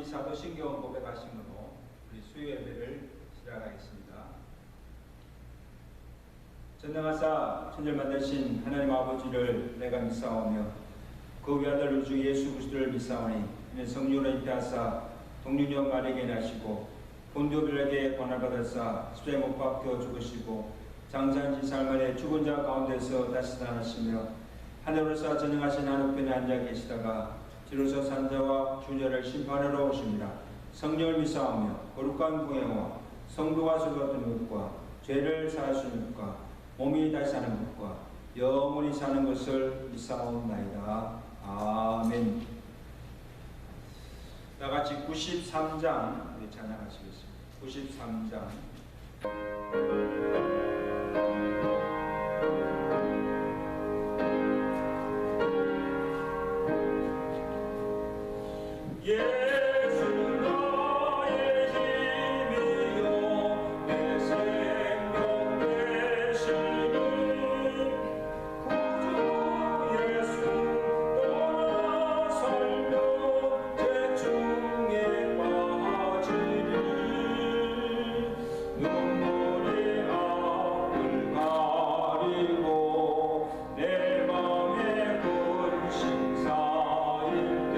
우리 사도신경 고백하심으로 우리 수요 예배를 시작하겠습니다. 전능하사 천지를 만드신 하나님 아버지를 내가 믿사오며 그 외아들 우리 주 예수 그리스도를 믿사오니 이는 성령으로 잉태하사 동육녀 마리아에게 나시고 본디오 빌라에게 고난을 받으사 십자가에 못 박혀 죽으시고 장사한 지 사흘 만에 죽은 자 가운데서 다시 살아나시며 하늘로서 전능하신 하늘편에 앉아 계시다가 뒤로서 산자와 주녀를 심판하러 오십니다. 성령을 믿사오며 거룩한 공예와 성도가 수고하는 것과 죄를 사하시는 것과 몸이 다시 사는 것과 영원히 사는 것을 믿사옵나이다. 아멘. 다같이 93장 우리 찬양하시겠습니다. 93장 예수 나의 힘이요 내 생명 되시니 구주 예수 떠나 살며 죄중에 빠지니 눈물이 앞을 가리고 내 맘에 근심 쌓일 때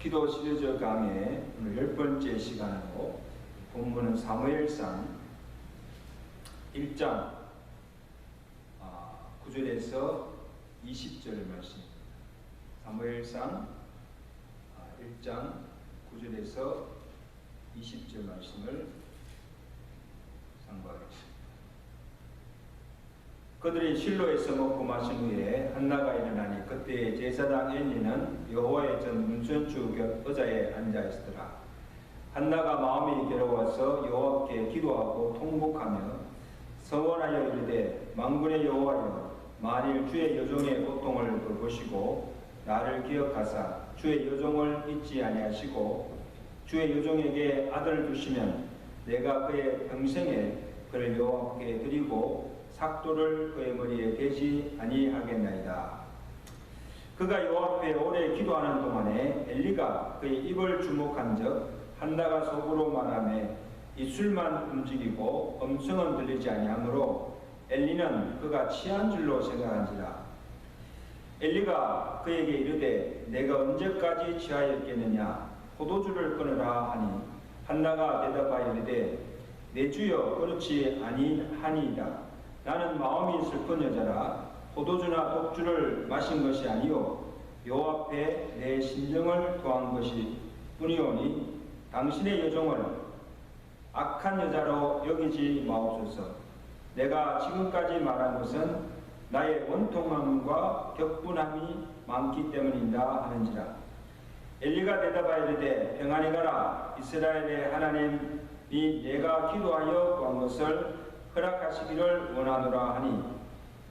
기도 시대적 강의 오늘 10번째 시간으로 본문은 사무엘상 1장 9절에서 20절 말씀입니다. 사무엘상 1장 9절에서 20절 말씀을 상고하겠습니다. 그들이 실로에서 먹고 마신 후에 한나가 일어나니 그때 제사장 엘리는 여호와의 전 문선주 곁 의자에 앉아 있더라. 한나가 마음이 괴로워서 여호와께 기도하고 통곡하며 서원하여 이르되 만군의 여호와여 만일 주의 여종의 고통을 돌보시고 나를 기억하사 주의 여종을 잊지 아니하시고 주의 여종에게 아들을 주시면 내가 그의 평생에 그를 여호와께 드리고 삭도를 그의 머리에 대지 아니하겠나이다. 그가 여호와 앞에 오래 기도하는 동안에 엘리가 그의 입을 주목한즉 한나가 속으로 말하며 입술만 움직이고 음성은 들리지 아니하므로 엘리는 그가 취한 줄로 생각한지라. 엘리가 그에게 이르되 내가 언제까지 취하였겠느냐 포도주를 끊으라 하니 한나가 대답하여 이르되 내 주여 그렇지 아니하니이다. 나는 마음이 슬픈 여자라 포도주나 독주를 마신 것이 아니요 여호와 앞에 내 심정을 토한 것이 뿐이오니 당신의 여종을 악한 여자로 여기지 마옵소서. 내가 지금까지 말한 것은 나의 원통함과 격분함이 많기 때문이다 하는지라. 엘리가 대답하여 이르되 평안히 가라. 이스라엘의 하나님이 내가 기도하여 구한 것을 허락하시기를 원하노라 하니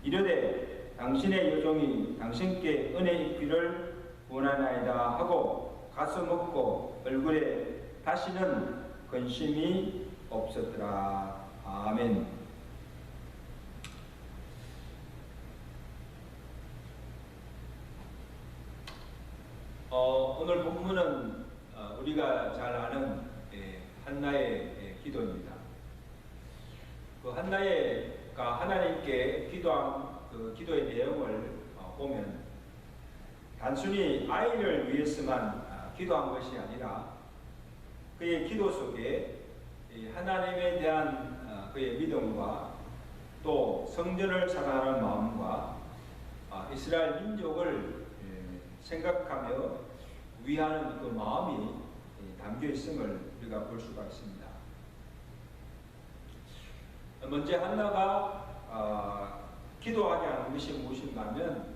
이르되 당신의 여종이 당신께 은혜 입기를 원하나이다 하고 가서 먹고 얼굴에 다시는 근심이 없었더라. 아멘. 오늘 본문은 우리가 잘 아는 한나의 기도입니다. 그 한나가 하나님께 기도한 그 기도의 내용을 보면 단순히 아이를 위해서만 기도한 것이 아니라 그의 기도 속에 하나님에 대한 그의 믿음과 또 성전을 사랑하는 마음과 이스라엘 민족을 생각하며 위하는 그 마음이 담겨 있음을 우리가 볼 수가 있습니다. 먼저 한나가 기도하게 하는 것이 무엇인가 하면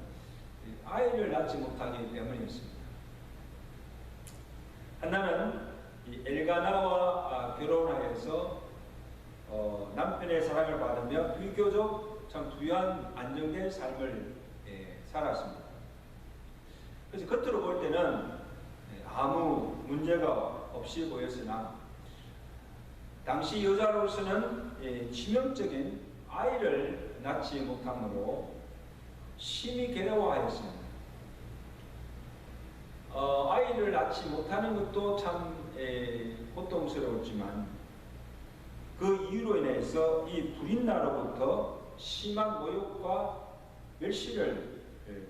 아이를 낳지 못하기 때문이었습니다. 한나는 엘가나와 결혼하여서 남편의 사랑을 받으며 비교적 참 부유한 안정된 삶을 살았습니다. 그래서 겉으로 볼 때는 아무 문제가 없이 보였으나 당시 여자로서는 치명적인 아이를 낳지 못함으로 심히 괴로워하였습니다. 아이를 낳지 못하는 것도 참 고통스러웠지만 그 이유로 인해서 이 불인나로부터 심한 모욕과 멸시를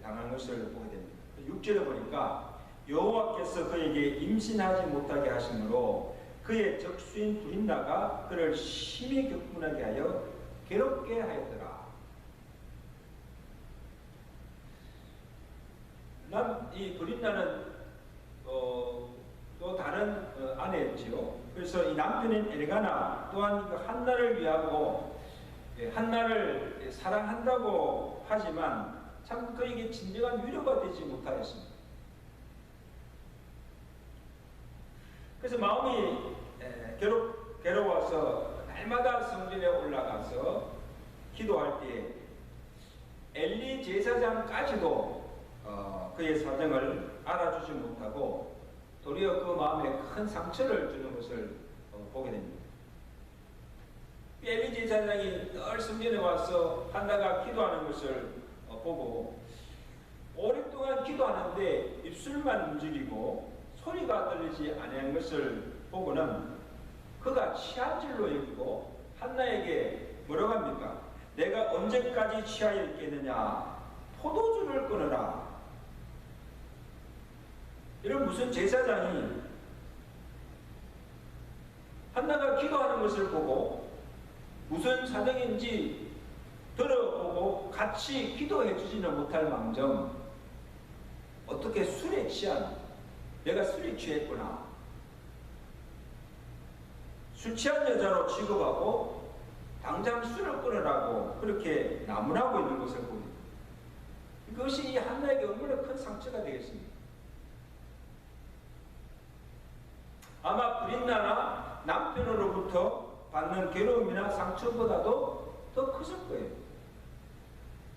당한 것을 보게 됩니다. 6절에 보니까 여호와께서 그에게 임신하지 못하게 하심으로 그의 적수인 불인나가 그를 심히 격분하게 하여 괴롭게 하였더라. 이 불인나는 또 다른 아내였지요. 그래서 이 남편인 엘가나 또한 그 한나를 위하고 한나를 사랑한다고 하지만 참 그에게 진정한 위로가 되지 못하였습니다. 그래서 마음이 괴로워서 날마다 성전에 올라가서 기도할 때에 엘리 제사장까지도 그의 사정을 알아주지 못하고 도리어 그 마음에 큰 상처를 주는 것을 보게 됩니다. 엘리 제사장이 늘 성전에 와서 한나가 기도하는 것을 보고 오랫동안 기도하는데 입술만 움직이고 소리가 들리지 않는 것을 보고는 그가 취한 줄로 여기고 한나에게 뭐라고 합니까? 내가 언제까지 취하여 있겠느냐? 포도주를 끊어라. 이런 무슨 제사장이 한나가 기도하는 것을 보고 무슨 사정인지 들어보고 같이 기도해 주지는 못할 망정 어떻게 술에 취한 내가 술에 취했구나 술 취한 여자로 취급하고 당장 술을 끊으라고 그렇게 나무라고 있는 것을 보니 그것이 한나에게 얼마나 큰 상처가 되겠습니까? 아마 불인나나 남편으로부터 받는 괴로움이나 상처보다도 더 컸을 거예요.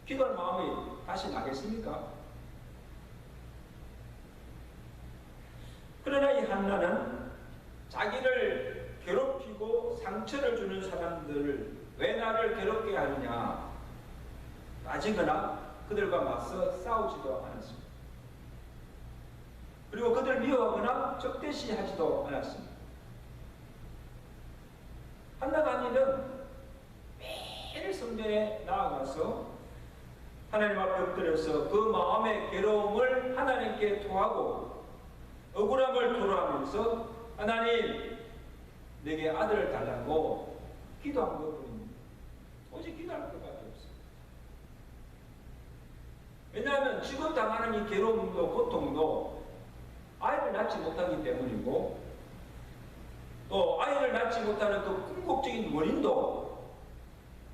기도할 마음이 다시 나겠습니까? 그러나 이 한나는 자기를 괴롭히고 상처를 주는 사람들을 왜 나를 괴롭게 하느냐 따지거나 그들과 맞서 싸우지도 않았습니다. 그리고 그들을 미워하거나 적대시하지도 않았습니다. 한나가 한 일은 매일 성전에 나아가서 하나님 앞에 엎드려서 그 마음의 괴로움을 하나님께 토하고 억울함을 토로하면서 하나님 내게 아들을 달라고 기도한 것뿐입니다. 오직 기도할 것밖에 없어요. 왜냐하면 지금 당하는 이 괴로움도 고통도 아이를 낳지 못하기 때문이고, 또 아이를 낳지 못하는 그 궁극적인 원인도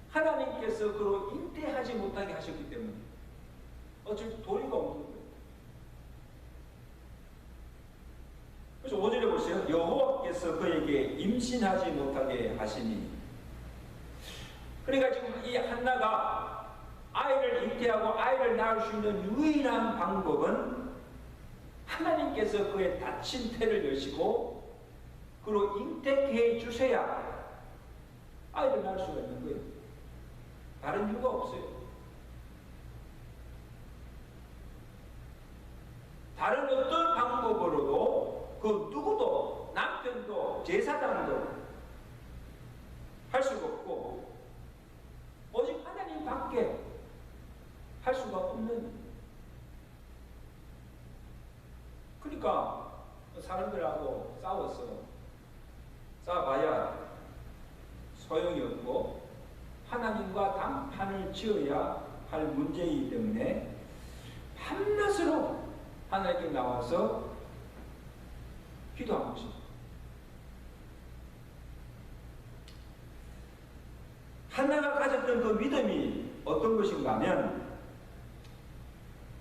하나님께서 그로 잉태하지 못하게 하셨기 때문에 어쩔 도리가 없는 거예요. 그래서 5절에 보세요. 여호와께서 그에게 임신하지 못하게 하시니. 그러니까 지금 이 한나가 아이를 잉태하고 아이를 낳을 수 있는 유일한 방법은 하나님께서 그의 닫힌 태를 여시고 그로 잉태케 해 주셔야 아이를 낳을 수가 있는 거예요. 다른 이유가 없어요. 다른 어떤 방법으로도 그 누구도, 남편도 제사장도 할 수가 없고 오직 하나님 밖에 할 수가 없는. 그러니까 사람들하고 싸워봐야 소용이 없고 하나님과 단판을 지어야 할 문제이기 때문에 밤낮으로 하나님께 나와서 기도한 것입니다. 한나가 가졌던 그 믿음이 어떤 것인가 하면,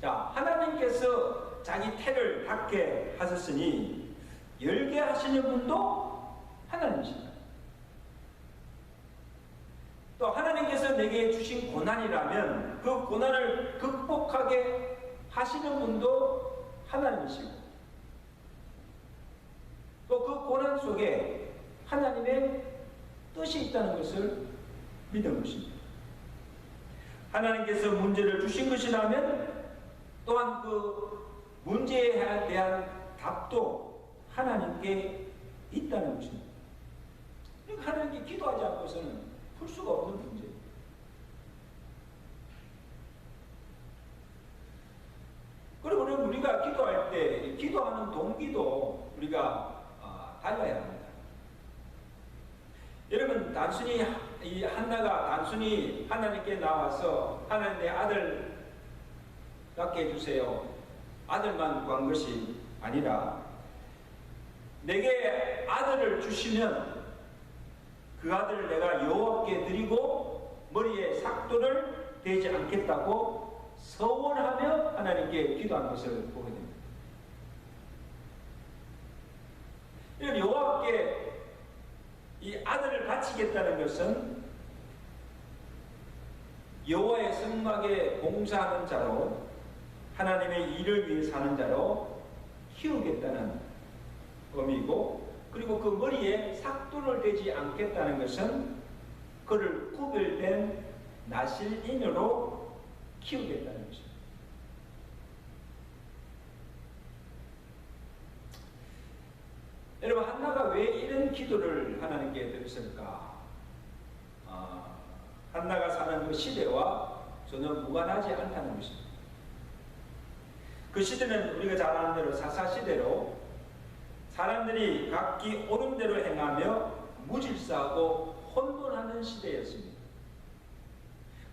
자, 하나님께서 자기 태를 닫게 하셨으니 열게 하시는 분도 하나님이십니다. 또 하나님께서 내게 주신 고난이라면 그 고난을 극복하게 하시는 분도 하나님이시고, 또 그 고난 속에 하나님의 뜻이 있다는 것을 믿는 것입니다. 하나님께서 문제를 주신 것이라면 또한 그 문제에 대한 답도 하나님께 있다는 것입니다. 그러니까 하나님께 기도하지 않고서는 풀 수가 없는 문제예요. 그리고 우리가 기도할 때 기도하는 동기도 우리가 달라야 합니다. 여러분, 단순히 이 한나가 단순히 하나님께 나와서 하나님 내 아들 낳게 해주세요, 아들만 구한 것이 아니라 내게 아들을 주시면 그 아들을 내가 여호와께 드리고 머리에 삭도를 대지 않겠다고 서원하며 하나님께 기도한 것을 보게 됩니다. 이런 여호와께 이 아들을 바치겠다는 것은 여호와의 성막에 봉사하는 자로, 하나님의 일을 위해 사는 자로 키우겠다는 의미이고, 그리고 그 머리에 삭도를 대지 않겠다는 것은 그를 구별된 나실인으로 키우겠다는 것입니다. 여러분, 한나가 왜 이런 기도를 하나님께 드렸을까? 한나가 사는 그 시대와 전혀 무관하지 않다는 것입니다. 그 시대는 우리가 잘 아는 대로 사사시대로 사람들이 각기 옳은 대로 행하며 무질서하고 혼돈하는 시대였습니다.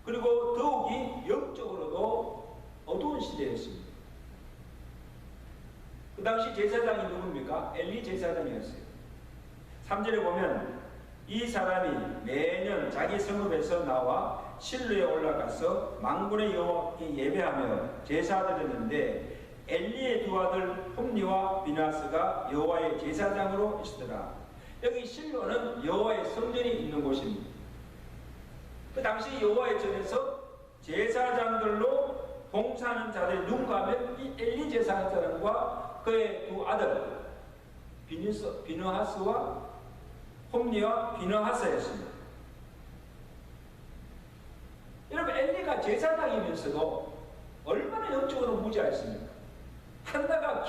그리고 더욱이 영적으로도 어두운 시대였습니다. 그 당시 제사장이 누굽니까? 엘리 제사장이었어요. 3절에 보면 이 사람이 매년 자기 성읍에서 나와 실로에 올라가서 만군의 여호와께 예배하며 제사드렸는데 엘리의 두 아들 홈니와 비나스가 여호와의 제사장으로 있으더라. 여기 실로는 여호와의 성전이 있는 곳입니다. 그 당시 여호와의 전에서 제사장들로 봉사하는 자들이 누군가 하면 이 엘리 제사장과 그의 두 아들 비느하스와 홈니와 비느하스였습니다. 여러분, 엘리가 제사장이면서도 얼마나 영적으로 무지했습니까? 한나가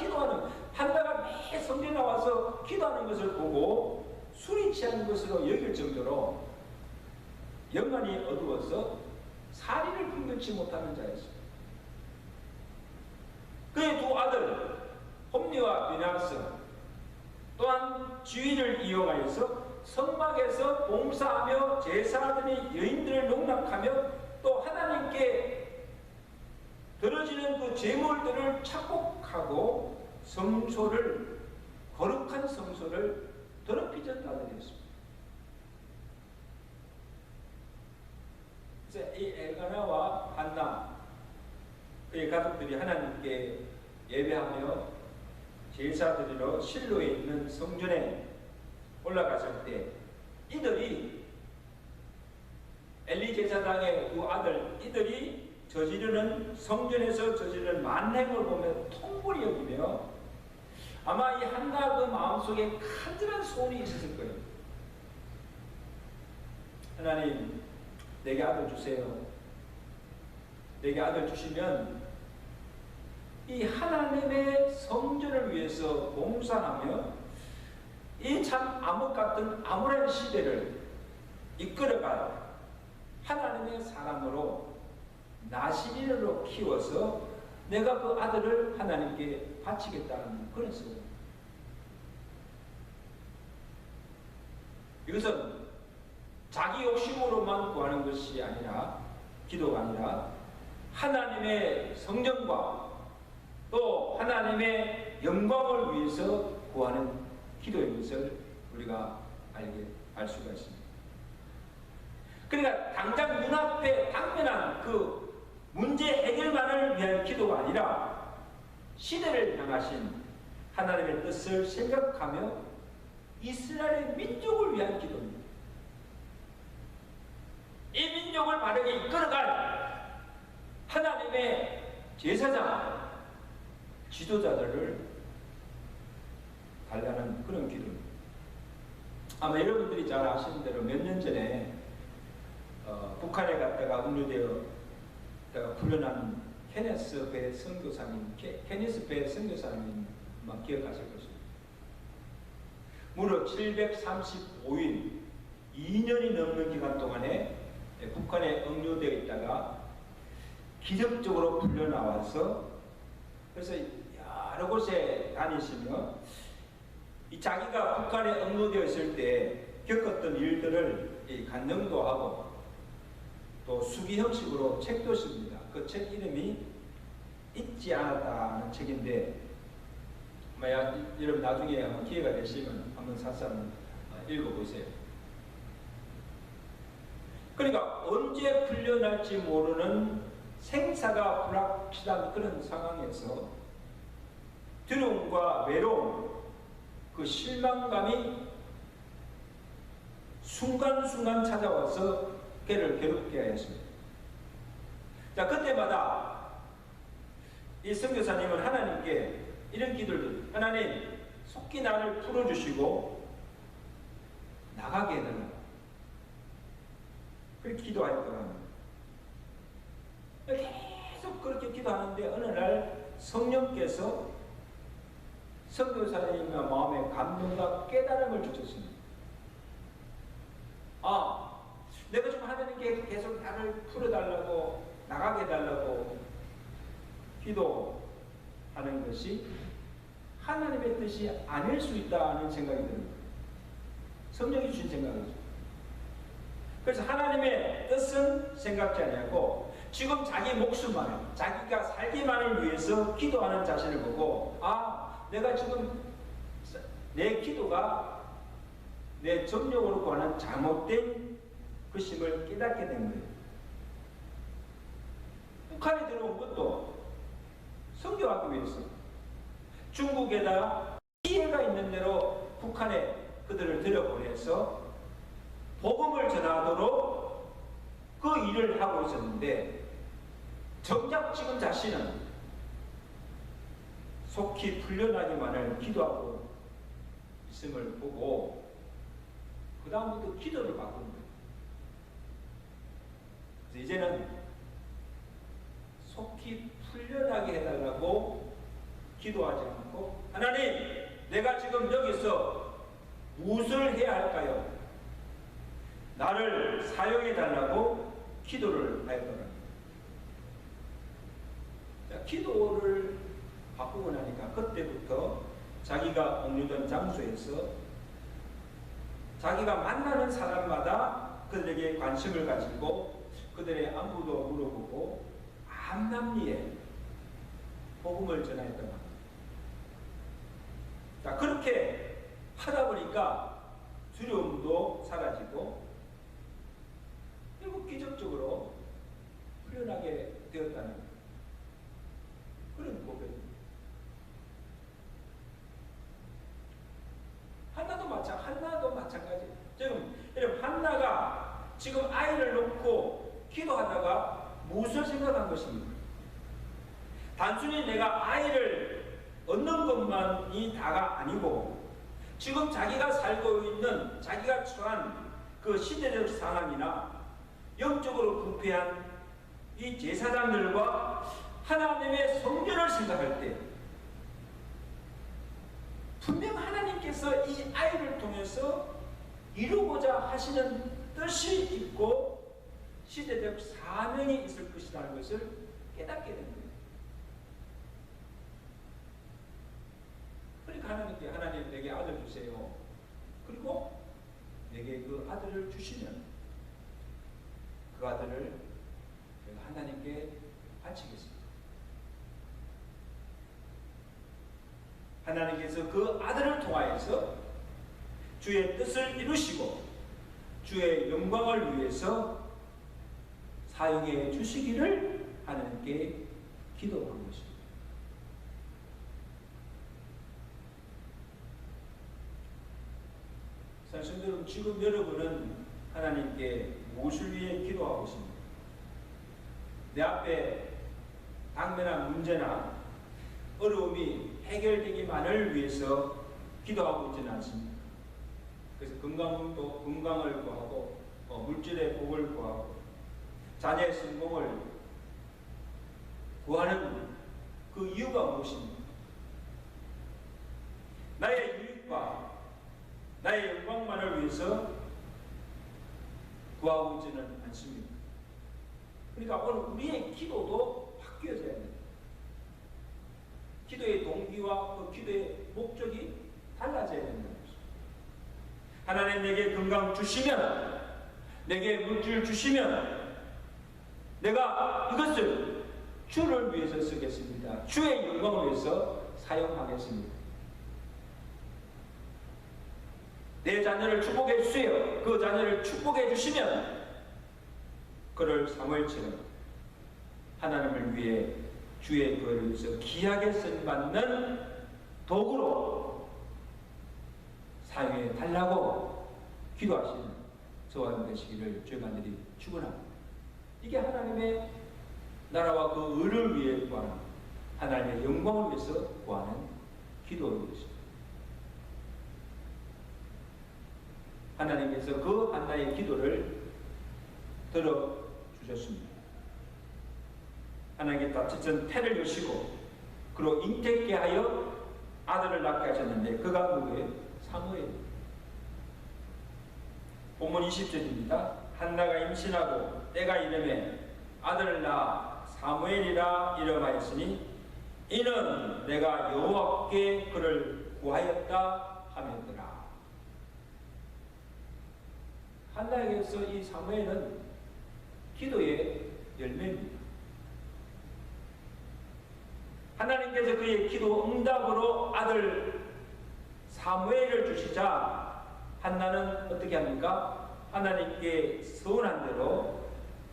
매 성전에 나와서 기도하는 것을 보고 술이 취한 것으로 여길 정도로 영안이 어두워서 사리를 분별치 못하는 자였습니다. 그의 두 아들 홈리와 비나스 또한 지위를 이용하여서 성막에서 봉사하며 제사드린 여인들을 농락하며 또 하나님께 들어지는 그 제물들을 착복하고 성소를, 거룩한 성소를 더럽히던 자들이었습니다. 그래서 이 엘가나와 한나 그의 가족들이 하나님께 예배하며 제사드리러 실로에 있는 성전에 올라갔을 때 이들이 엘리 제사장의 두 아들 이들이 저지르는 성전에서 저지르는 만행을 보며 통불이 여기며 아마 이 한나 그 마음속에 간절한 소원이 있었을 거예요. 하나님, 내게 아들 주세요. 내게 아들 주시면 이 하나님의 성전을 위해서 봉사하며 이 참 암흑 같은 암울한 시대를 이끌어갈 하나님의 사람으로 나시린으로 키워서 내가 그 아들을 하나님께 바치겠다는 그런 소원. 이것은 자기 욕심으로만 구하는 것이 아니라 기도가 아니라 하나님의 성전과 또 하나님의 영광을 위해서 구하는 기도인 것을 우리가 알 수가 있습니다. 그러니까 당장 눈앞에 당면한 그 문제 해결만을 위한 기도가 아니라 시대를 향하신 하나님의 뜻을 생각하며 이스라엘의 민족을 위한 기도입니다. 이 민족을 바르게 이끌어갈 하나님의 제사장, 지도자들을 달라는 그런 기도입니다. 아마 여러분들이 잘 아시는 대로 몇 년 전에 북한에 갔다가 억류되어 풀려난 케니스 배 선교사님 기억하실 것입니다. 무려 735일 2년이 넘는 기간 동안에 북한에 억류되어 있다가 기적적으로 풀려나와서 그래서 여러 곳에 다니시며 이 자기가 북한에 억류되어 있을 때 겪었던 일들을 간증도 하고 또 수기 형식으로 책도 씁니다. 그 책 이름이 잊지 않았다는 책인데 여러분 나중에 한번 기회가 되시면 한번 사서 한번 읽어보세요. 그러니까 언제 풀려날지 모르는 생사가 불확실한 그런 상황에서 두려움과 외로움, 그 실망감이 순간순간 찾아와서 그를 괴롭게 하였습니다. 자, 그때마다 이 선교사님은 하나님께 이런 기도를 하나님, 속히 나를 풀어주시고 나가게 해달라. 그렇게 기도하였다고 합니다. 계속 그렇게 기도하는데 어느 날 성령께서 선교사님의 마음에 감동과 깨달음을 주셨습니다. 내가 좀 하나님께 계속 나를 풀어달라고 나가게 해달라고 기도하는 것이 하나님의 뜻이 아닐 수 있다는 생각이 듭니다. 성령이 주신 생각이죠. 그래서 하나님의 뜻은 생각지 아니하고 지금 자기 목숨만, 자기가 살기만을 위해서 기도하는 자신을 보고 내가 지금 내 기도가 내 정력으로 구하는 잘못된 것임을 깨닫게 된 거예요. 북한에 들어온 것도 선교하기 위해서 중국에다 기회가 있는 대로 북한에 그들을 들여보내서 복음을 전하도록 그 일을 하고 있었는데 정작 지금 자신은 속히 풀려나기만을 기도하고 있음을 보고 그 다음부터 기도를 바꾼 거예요. 그래서 이제는 속히 풀려나게 해달라고 기도하지 않고 하나님, 내가 지금 여기서 무엇을 해야 할까요? 나를 사용해 달라고 기도를 하였더라. 자, 기도를 바꾸고 나니까 그때부터 자기가 머무르던 장소에서 자기가 만나는 사람마다 그들에게 관심을 가지고 그들의 안부도 물어보고 암남리에 복음을 전하였던 겁니다. 자, 그렇게 하다 보니까 두려움도 사라지고 결국 기적적으로 풀려나게 되었다는 그런 고백입니다. 한나도 마찬가지. 지금 여러분, 한나가 지금 아이를 놓고 기도하다가 무엇을 생각한 것입니까? 단순히 내가 아이를 얻는 것만이 다가 아니고 지금 자기가 살고 있는, 자기가 처한 그 시대적 상황이나 영적으로 부패한 이 제사장들과 하나님의 성전을 생각할 때 분명 하나님께서 이 아이를 통해서 이루고자 하시는 뜻이 있고 시대적 사명이 있을 것이라는 것을 깨닫게 됩니다. 그러니까 하나님께, 하나님 내게 아들 주세요. 그리고 내게 그 아들을 주시면 그 아들을 내가 하나님께 바치겠습니다. 하나님께서 그 아들을 통하여서 주의 뜻을 이루시고 주의 영광을 위해서 사용해 주시기를 하나님께 기도한 것입니다. 사실 여러분, 지금 여러분은 하나님께 무엇을 위해 기도하고 있습니까? 내 앞에 당면한 문제나 어려움이 해결되기만을 위해서 기도하고 있지는 않습니다. 그래서 건강을 구하고 물질의 복을 구하고 자녀의 성공을 구하는 그 이유가 무엇입니까? 나의 유익과 나의 영광만을 위해서 구하고 있지는 않습니다. 그러니까 오늘 우리의 기도도 바뀌어져야 됩니다. 기도의 동기와 그 기도의 목적이 달라져야 된다는 것입니다. 하나님 내게 건강 주시면, 내게 물질 주시면 내가 이것을 주를 위해서 쓰겠습니다. 주의 영광을 위해서 사용하겠습니다. 내 자녀를 축복해 주세요. 그 자녀를 축복해 주시면 그를 사무엘처럼 하나님을 위해 주의 교회를 위해서 귀하게 쓰임받는 도구로 사용해 달라고 기도하시는 저와 되시기를 주의 간절히 축원합니다. 이게 하나님의 나라와 그 의를 위해 구하는, 하나님의 영광을 위해서 구하는 기도인 것입니다. 하나님께서 그 한나의 기도를 들어주셨습니다. 하나님께 다쳤던 태를 여시고 그리고 잉태케 하여 아들을 낳게 하셨는데 그가 누구예요? 사무엘입니다. 본문 20절입니다. 한나가 임신하고 때가 이르매 아들을 낳아 사무엘이라 이름하였으니 이는 내가 여호와께 그를 구하였다 하였더라. 한나에게서 이 사무엘은 기도의 열매입니다. 하나님께서 그의 기도 응답으로 아들 사무엘을 주시자 한나는 어떻게 합니까? 하나님께 서운한 대로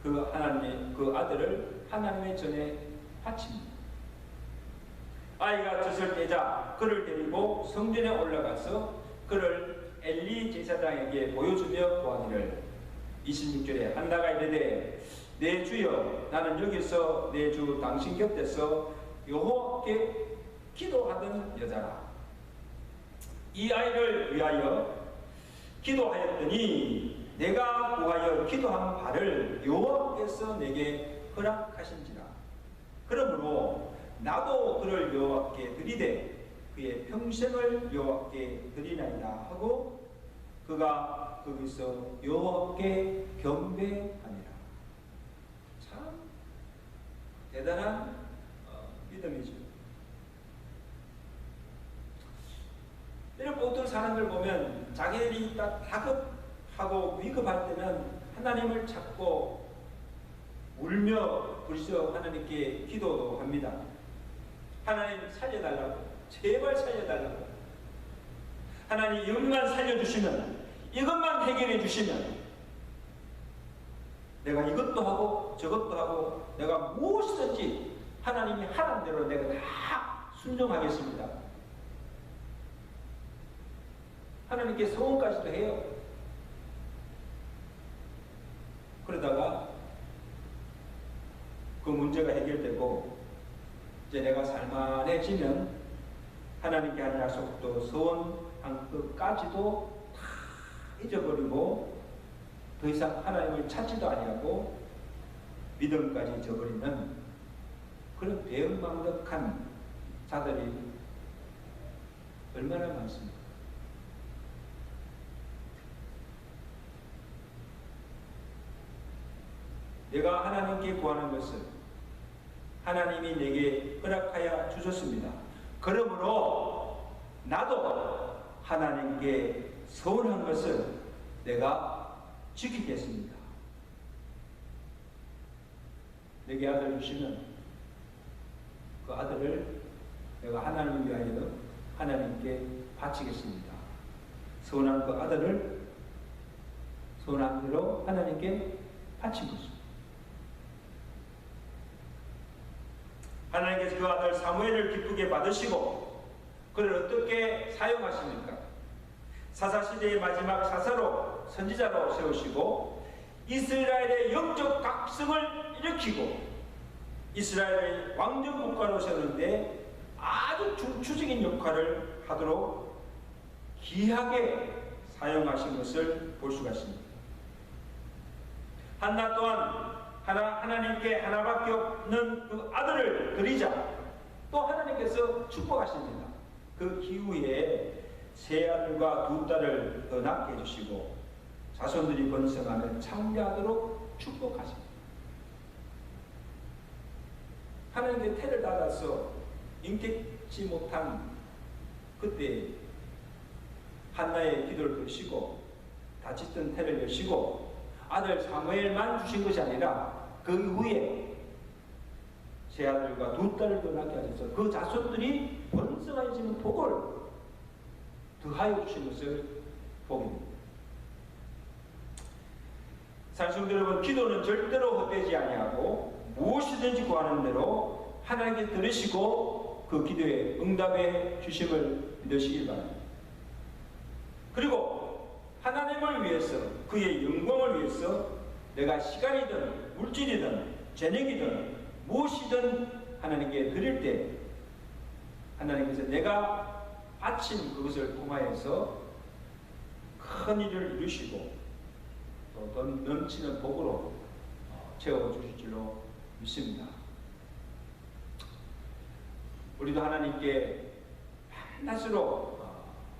그 아들을 하나님의 전에 바칩니다. 아이가 젖을 떼자 그를 데리고 성전에 올라가서 그를 엘리 제사장에게 보여주며 구하기를 26절에 한나가 이르되 내 주여 나는 여기서 내 주 당신 곁에서 여호와께 기도하던 여자라. 이 아이를 위하여 기도하였더니 내가 구하여 기도한 바를 여호와께서 내게 허락하신지라. 그러므로 나도 그를 여호와께 드리되 그의 평생을 여호와께 드리나이다 하고 그가 거기서 여호와께 경배하니라. 참 대단한 믿음이죠. 이런 보통 사람들 보면 자기들이 딱 다급하고 위급할 때는 하나님을 찾고 울며 부르짖어 하나님께 기도도 합니다. 하나님 살려달라고, 제발 살려달라고. 하나님 이것만 살려주시면, 이것만 해결해 주시면 내가 이것도 하고 저것도 하고 내가 무엇이든지 하나님이 하라는 대로 내가 다 순종하겠습니다. 하나님께 소원까지도 해요. 그러다가 그 문제가 해결되고 이제 내가 살만해지면 하나님께 하는 약속도 소원한 것까지도 다 잊어버리고 더 이상 하나님을 찾지도 아니하고 믿음까지 잊어버리는 그런 배은망덕한 자들이 얼마나 많습니까? 내가 하나님께 구하는 것은 하나님이 내게 허락하여 주셨습니다. 그러므로 나도 하나님께 소원한 것을 내가 지키겠습니다. 내게 아들 주시면 그 아들을 내가 하나님을 위하여 하나님께 바치겠습니다. 소원한 그 아들을 소원한 대로 하나님께 바친 것입니다. 하나님께서 그 아들 사무엘을 기쁘게 받으시고 그를 어떻게 사용하십니까? 사사시대의 마지막 사사로 선지자로 세우시고 이스라엘의 영적 각성을 일으키고 이스라엘의 왕정 국가로 세우는데 아주 중추적인 역할을 하도록 귀하게 사용하신 것을 볼 수가 있습니다. 한나 또한 하나님께 하나밖에 없는 그 아들을 드리자 또 하나님께서 축복하십니다. 그 이후에 세 아들과 두 딸을 더 낳게 해주시고 자손들이 번성하며 창대하도록 축복하십니다. 하나님께 태를 닫아서 잉태치 못한 그때 한나의 기도를 들으시고 다쳤던 태를 여시고 아들 사무엘만 주신 것이 아니라 그 이후에 세 아들과 두 딸을 더 낳게 하셔서 그 자손들이 번성해지는 복을 더하여 주신 것을 보게 됩니다. 사실 여러분, 기도는 절대로 헛되지 아니하고 무엇이든지 구하는 대로 하나님께 들으시고 그 기도에 응답해 주심을 믿으시길 바랍니다. 그리고 하나님을 위해서, 그의 영광을 위해서 내가 시간이든 물질이든 재능이든 무엇이든 하나님께 드릴 때 하나님께서 내가 바친 그것을 통하여서 큰 일을 이루시고 또 더 넘치는 복으로 채워주실 줄로 믿습니다. 우리도 하나님께 한낮으로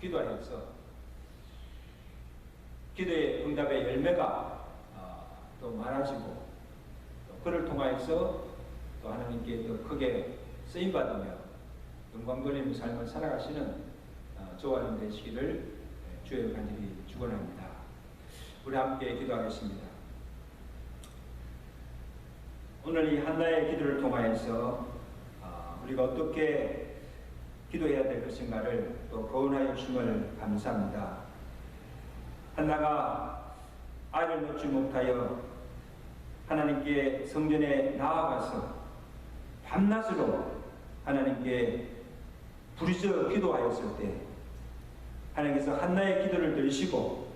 기도하여서 기도의 응답의 열매가 또 많아지고 또 그를 통하여서 또 하나님께 더 크게 쓰임받으며 영광 돌리는 삶을 살아가시는 저와 여러분 되시기를 주의 간절히 축원합니다. 우리 함께 기도하겠습니다. 오늘 이 한나의 기도를 통하여서 우리가 어떻게 기도해야 될 것인가를 또 거론하여 주심을 감사합니다. 한나가 아이를 낳지 못하여 하나님께 성전에 나아가서 밤낮으로 하나님께 부르짖어 기도하였을 때 하나님께서 한나의 기도를 들으시고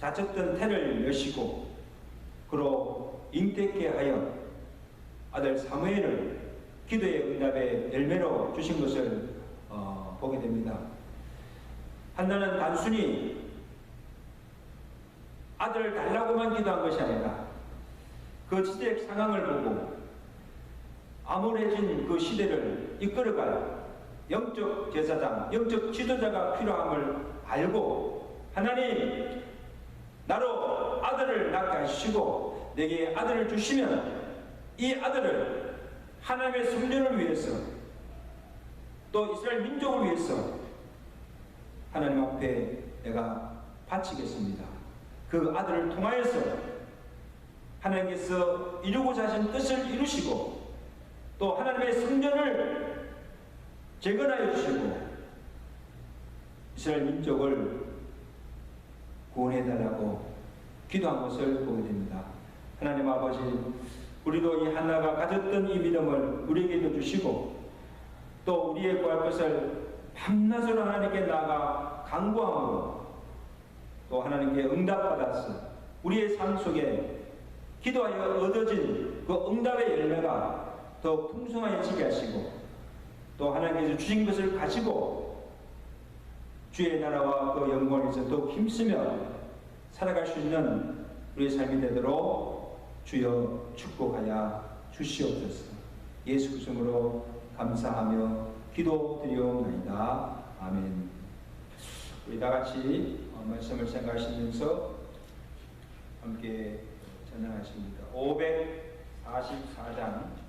다쳤던 태를 여시고 그로 잉태케 하여 아들 사무엘을 기도의 응답의 열매로 주신 것을 보게 됩니다. 한나는 단순히 아들을 달라고만 기도한 것이 아니라 그 시대의 상황을 보고 암울해진 그 시대를 이끌어갈 영적 제사장, 영적 지도자가 필요함을 알고 하나님 나로 아들을 낳게 하시고 내게 아들을 주시면 이 아들을 하나님의 성전을 위해서 또 이스라엘 민족을 위해서 하나님 앞에 내가 바치겠습니다. 그 아들을 통하여서 하나님께서 이루고자 하신 뜻을 이루시고 또 하나님의 성전을 재건하여 주시고 이스라엘 민족을 구원해달라고 기도한 것을 보게 됩니다. 하나님 아버지, 우리도 이 한나가 가졌던 이 믿음을 우리에게도 주시고 또 우리의 구할 것을 밤낮으로 하나님께 나아가 간구함으로 또 하나님께 응답받아서 우리의 삶 속에 기도하여 얻어진 그 응답의 열매가 더 풍성해지게 하시고 또 하나님께서 주신 것을 가지고 주의 나라와 그 영광을 위해서 더욱 힘쓰며 살아갈 수 있는 우리의 삶이 되도록 주여 축복하여 주시옵소서. 예수 그리스도로 감사하며 기도드리옵나이다. 아멘. 우리 다같이 말씀을 생각하시면서 함께 전하십니다. 544장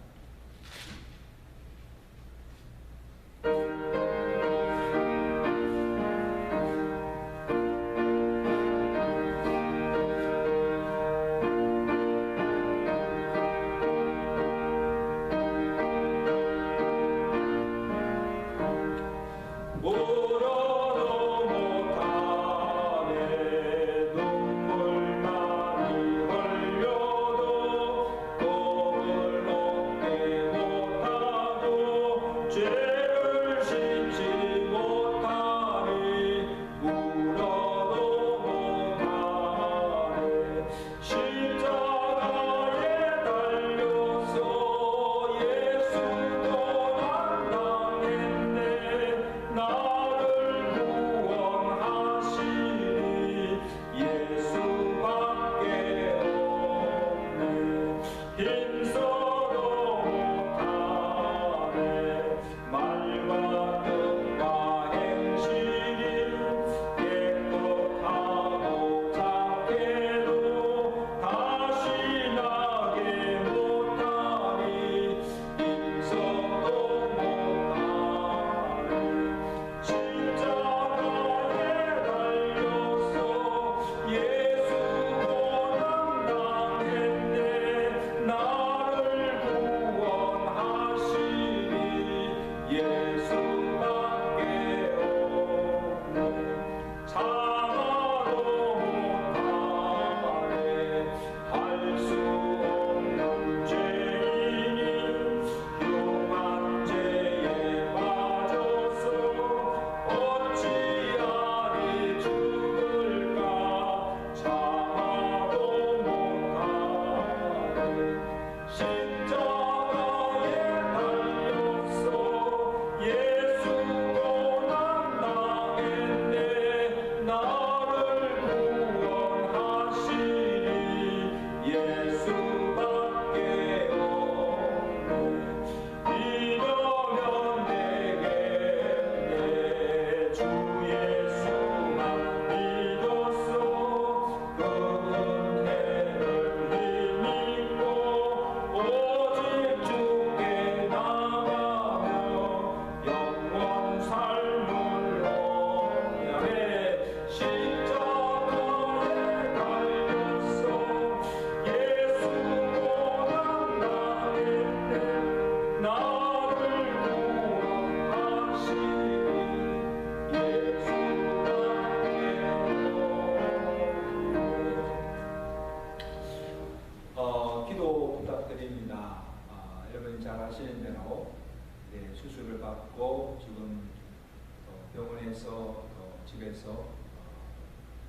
집에서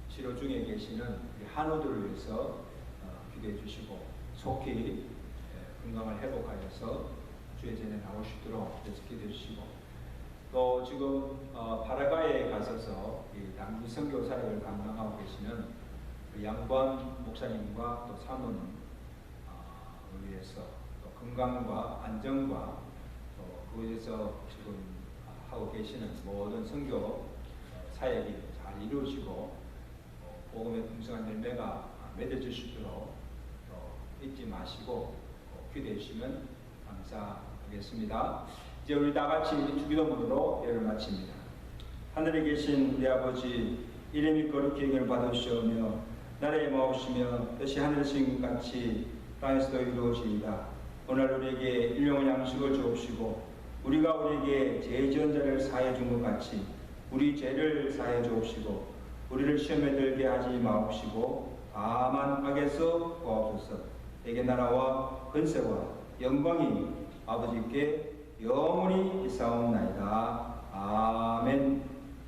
치료 중에 계시는 한우들을 위해서 기도해 주시고 속히 건강을 회복하여서 주의 전에 나올 수 있도록 기도해 주시고 또 지금 파라과이에 가셔서 이 단기 선교 사역을 감당하고 계시는 양관 목사님과 또 사모님을 위해서 또 건강과 안정과 또 그곳에서 지금 하고 계시는 모든 선교 사역이 잘 이루어지고 복음의 풍성한 열매가 맺어질 수 있도록 잊지 마시고 기도해 주시면 감사하겠습니다. 이제 우리 다 같이 주기도문으로 예를 마칩니다. 하늘에 계신 우리 아버지, 이름이 거룩히 여김을 받으시오며 나라의 마옵시며 뜻이 하늘에서 같이 땅에서도 이루어지이다. 오늘 우리에게 일용할 양식을 주옵시고 우리가 우리에게 죄 지은 자를 사해 준 것 같이 우리 죄를 사해 주옵시고 우리를 시험에 들게 하지 마옵시고 다만 악에서 구하옵소서. 내게 나라와 권세와 영광이 아버지께 영원히 있사옵나이다. 아멘.